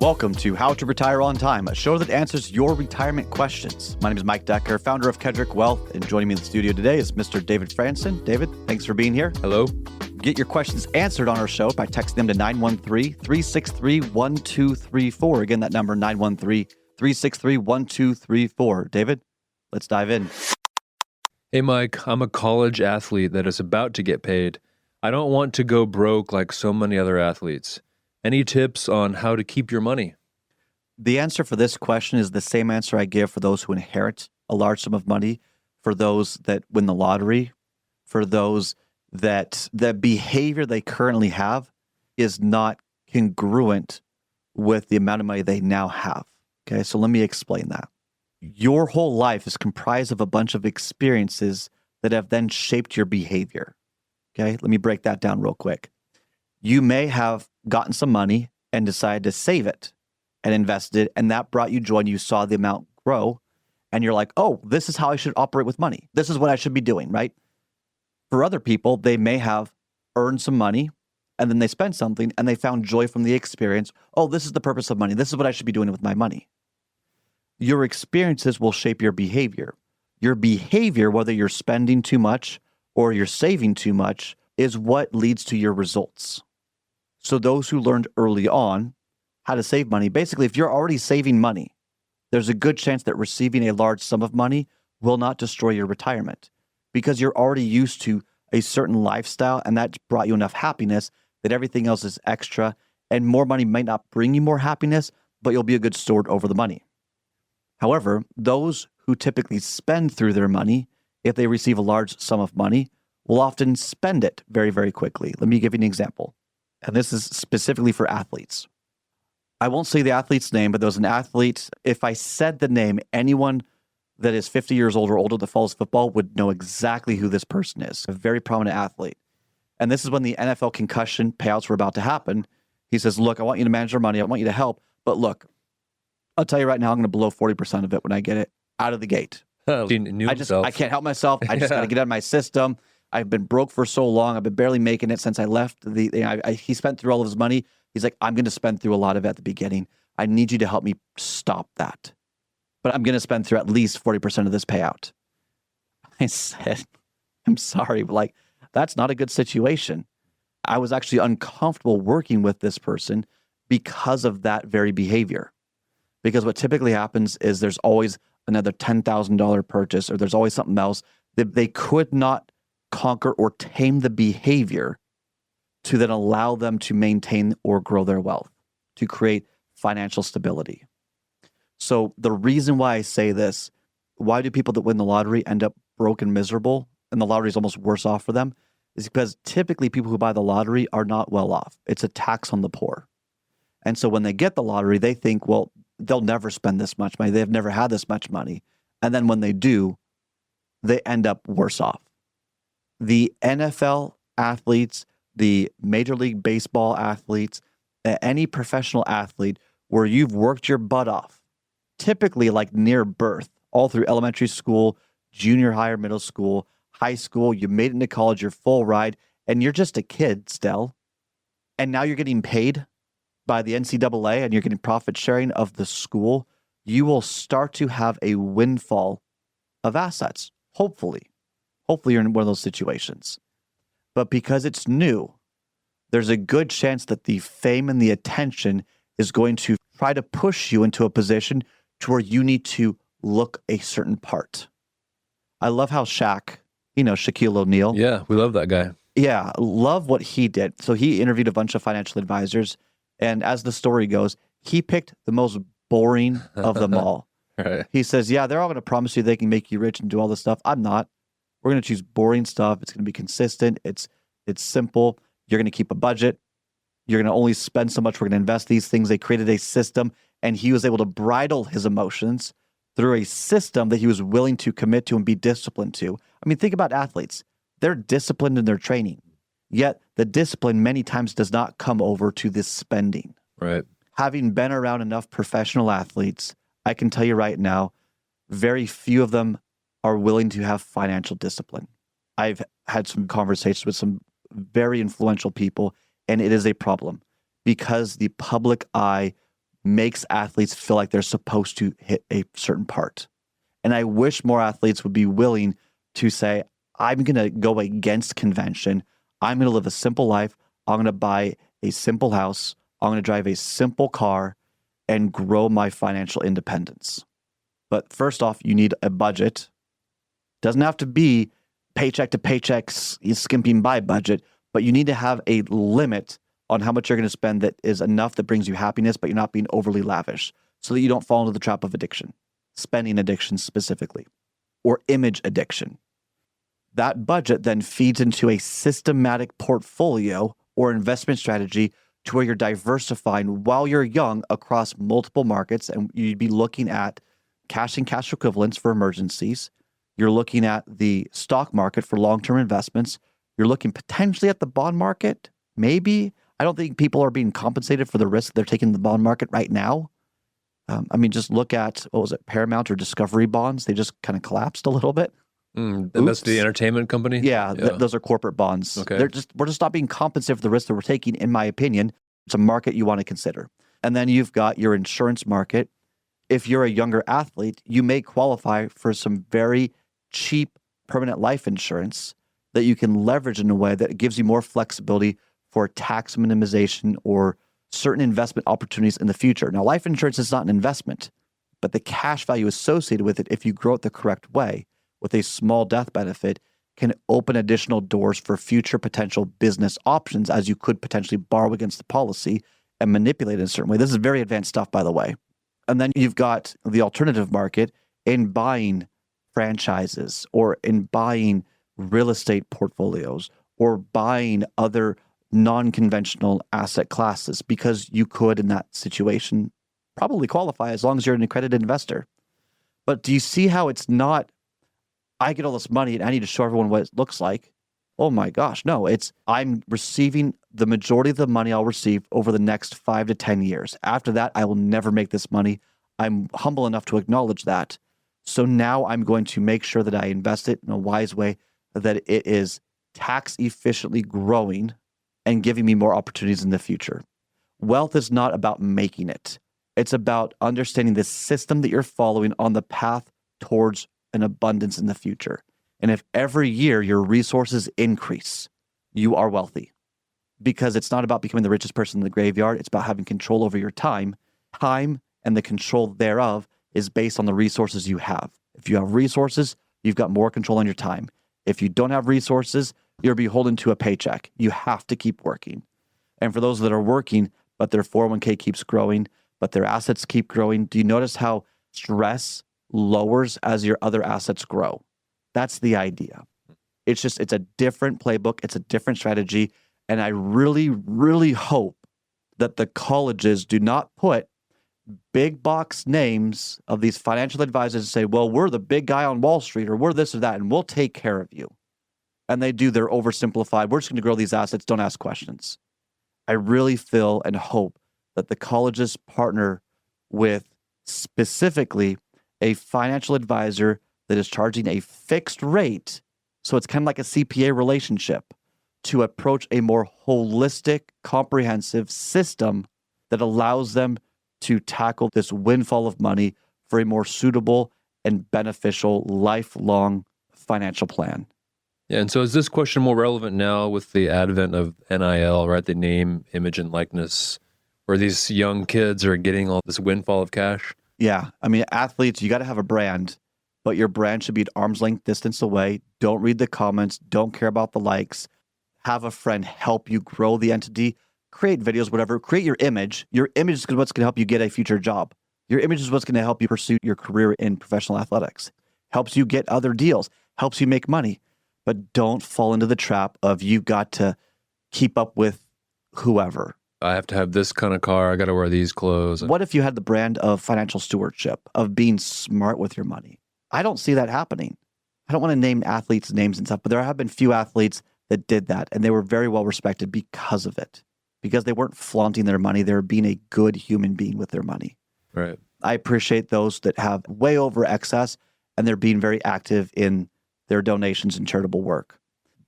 Welcome to How to Retire on Time, a show that answers your retirement questions. My name is Mike Decker, founder of Kedrick Wealth, and joining me in the studio today is Mr. David Franson. David, thanks for being here. Hello. Get your questions answered on our show by texting them to 913-363-1234. Again, that number, 913-363-1234. David, let's dive in. Hey, Mike, I'm a college athlete that is about to get paid. I don't want to go broke like so many other athletes. Any tips on how to keep your money? The answer for this question is the same answer I give for those who inherit a large sum of money, for those that win the lottery, for those that the behavior they currently have is not congruent with the amount of money they now have. Okay, so let me explain that. Your whole life is comprised of a bunch of experiences that have then shaped your behavior. Okay, let me break that down real quick. You may have gotten some money and decided to save it and invest it, and that brought you joy, and you saw the amount grow, and you're like, oh, this is how I should operate with money. This is what I should be doing, right? For other people, they may have earned some money, and then they spent something, and they found joy from the experience. Oh, this is the purpose of money. This is what I should be doing with my money. Your experiences will shape your behavior. Your behavior, whether you're spending too much or you're saving too much, is what leads to your results. So those who learned early on how to save money, basically, if you're already saving money, there's a good chance that receiving a large sum of money will not destroy your retirement because you're already used to a certain lifestyle, and that brought you enough happiness that everything else is extra, and more money might not bring you more happiness, but you'll be a good steward over the money. However, those who typically spend through their money, if they receive a large sum of money, will often spend it very, very quickly. Let me give you an example. And this is specifically for athletes. I won't say the athlete's name, but there was an athlete. If I said the name, anyone that is 50 years old or older that follows football would know exactly who this person is. A very prominent athlete. And this is when the NFL concussion payouts were about to happen. He says, look, I want you to manage your money. I want you to help. But look, I'll tell you right now, I'm going to blow 40% of it when I get it out of the gate. I can't help myself. I just got to get out of my system. I've been broke for so long. I've been barely making it since I left. He spent through all of his money. He's like, I'm going to spend through a lot of it at the beginning. I need you to help me stop that. But I'm going to spend through at least 40% of this payout. I said, I'm sorry, but that's not a good situation. I was actually uncomfortable working with this person because of that very behavior. Because what typically happens is there's always another $10,000 purchase, or there's always something else that they could not conquer or tame the behavior to then allow them to maintain or grow their wealth, to create financial stability. So the reason why I say this, why do people that win the lottery end up broke and miserable, and the lottery is almost worse off for them, is because typically people who buy the lottery are not well off. It's a tax on the poor. And so when they get the lottery, they think, well, they'll never spend this much money. They've never had this much money. And then when they do, they end up worse off. The NFL athletes, the Major League Baseball athletes, any professional athlete where you've worked your butt off, typically like near birth, all through elementary school, junior high or middle school, high school, you made it into college, you're full ride, and you're just a kid still. And now you're getting paid by the NCAA and you're getting profit sharing of the school. You will start to have a windfall of assets, hopefully. Hopefully you're in one of those situations. But because it's new, there's a good chance that the fame and the attention is going to try to push you into a position to where you need to look a certain part. I love how Shaquille O'Neal. Yeah, we love that guy. Yeah, love what he did. So he interviewed a bunch of financial advisors. And as the story goes, he picked the most boring of them all. Right. He says, yeah, they're all going to promise you they can make you rich and do all this stuff. I'm not. We're going to choose boring stuff. It's going to be consistent. It's simple. You're going to keep a budget. You're going to only spend so much. We're going to invest these things. They created a system, and he was able to bridle his emotions through a system that he was willing to commit to and be disciplined to. I mean, think about athletes. They're disciplined in their training, yet the discipline many times does not come over to this spending. Right. Having been around enough professional athletes, I can tell you right now, very few of them are willing to have financial discipline. I've had some conversations with some very influential people, and it is a problem because the public eye makes athletes feel like they're supposed to hit a certain part. And I wish more athletes would be willing to say, I'm going to go against convention. I'm going to live a simple life. I'm going to buy a simple house. I'm going to drive a simple car and grow my financial independence. But first off, you need a budget. Doesn't have to be paycheck to paycheck, skimping by budget, but you need to have a limit on how much you're going to spend that is enough that brings you happiness, but you're not being overly lavish so that you don't fall into the trap of addiction, spending addiction specifically, or image addiction. That budget then feeds into a systematic portfolio or investment strategy to where you're diversifying while you're young across multiple markets. And you'd be looking at cash and cash equivalents for emergencies. You're looking at the stock market for long-term investments. You're looking potentially at the bond market, maybe. I don't think people are being compensated for the risk they're taking in the bond market right now. Just look at, Paramount or Discovery bonds. They just kind of collapsed a little bit. And that's the entertainment company? Yeah. Those are corporate bonds. Okay. We're just not being compensated for the risk that we're taking, in my opinion. It's a market you want to consider. And then you've got your insurance market. If you're a younger athlete, you may qualify for some very cheap permanent life insurance that you can leverage in a way that gives you more flexibility for tax minimization or certain investment opportunities in the future. Now, life insurance is not an investment, but the cash value associated with it, if you grow it the correct way with a small death benefit, can open additional doors for future potential business options, as you could potentially borrow against the policy and manipulate it in a certain way. This is very advanced stuff, by the way. And then you've got the alternative market in buying franchises or in buying real estate portfolios or buying other non-conventional asset classes, because you could, in that situation, probably qualify as long as you're an accredited investor. But do you see how it's not, I get all this money and I need to show everyone what it looks like? Oh my gosh, no, it's I'm receiving the majority of the money I'll receive over the next 5 to 10 years. After that, I will never make this money. I'm humble enough to acknowledge that. So now I'm going to make sure that I invest it in a wise way, that it is tax efficiently growing and giving me more opportunities in the future. Wealth is not about making it. It's about understanding the system that you're following on the path towards an abundance in the future. And if every year your resources increase, you are wealthy. Because it's not about becoming the richest person in the graveyard. It's about having control over your time. Time and the control thereof is based on the resources you have. If you have resources, you've got more control on your time. If you don't have resources, you're beholden to a paycheck. You have to keep working. And for those that are working, but their 401k keeps growing, but their assets keep growing, do you notice how stress lowers as your other assets grow? That's the idea. It's a different playbook. It's a different strategy. And I really, really hope that the colleges do not put big box names of these financial advisors and say, well, we're the big guy on Wall Street, or we're this or that, and we'll take care of you. And they do their oversimplified, we're just going to grow these assets, don't ask questions. I really feel and hope that the colleges partner with specifically a financial advisor that is charging a fixed rate, so it's kind of like a CPA relationship, to approach a more holistic, comprehensive system that allows them to tackle this windfall of money for a more suitable and beneficial lifelong financial plan. Yeah, and so is this question more relevant now with the advent of NIL, right? The name, image, and likeness, where these young kids are getting all this windfall of cash? Yeah. Athletes, you got to have a brand, but your brand should be at arm's length distance away. Don't read the comments. Don't care about the likes. Have a friend help you grow the entity. Create videos, whatever. Create your image. Your image is what's going to help you get a future job. Your image is what's going to help you pursue your career in professional athletics. Helps you get other deals. Helps you make money. But don't fall into the trap of you've got to keep up with whoever. I have to have this kind of car. I got to wear these clothes. What if you had the brand of financial stewardship, of being smart with your money? I don't see that happening. I don't want to name athletes' names and stuff, but there have been few athletes that did that, and they were very well respected because of it, because they weren't flaunting their money. They were being a good human being with their money. Right. I appreciate those that have way over excess, and they're being very active in their donations and charitable work.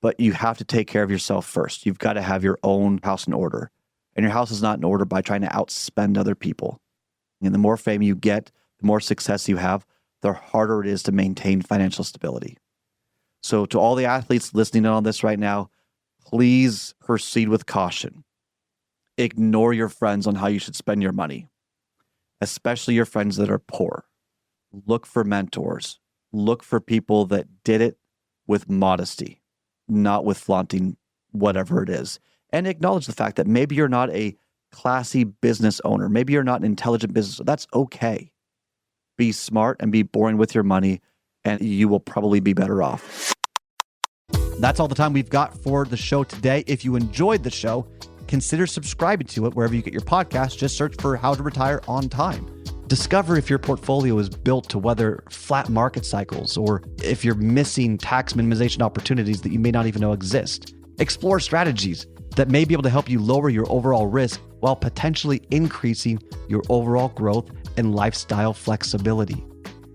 But you have to take care of yourself first. You've got to have your own house in order. And your house is not in order by trying to outspend other people. And the more fame you get, the more success you have, the harder it is to maintain financial stability. So to all the athletes listening in on this right now, please proceed with caution. Ignore your friends on how you should spend your money, especially your friends that are poor. Look for mentors. Look for people that did it with modesty, not with flaunting whatever it is. And acknowledge the fact that maybe you're not a classy business owner. Maybe you're not an intelligent business. That's okay. Be smart and be boring with your money, and you will probably be better off. That's all the time we've got for the show today. If you enjoyed the show, consider subscribing to it wherever you get your podcasts. Just search for How to Retire on Time. Discover if your portfolio is built to weather flat market cycles, or if you're missing tax minimization opportunities that you may not even know exist. Explore strategies that may be able to help you lower your overall risk while potentially increasing your overall growth and lifestyle flexibility.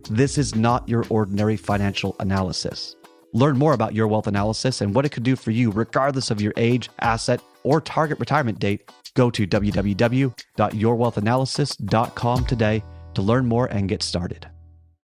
This is not your ordinary financial analysis. Learn more about Your Wealth Analysis and what it could do for you regardless of your age, asset, or target retirement date. Go to www.yourwealthanalysis.com today to learn more and get started.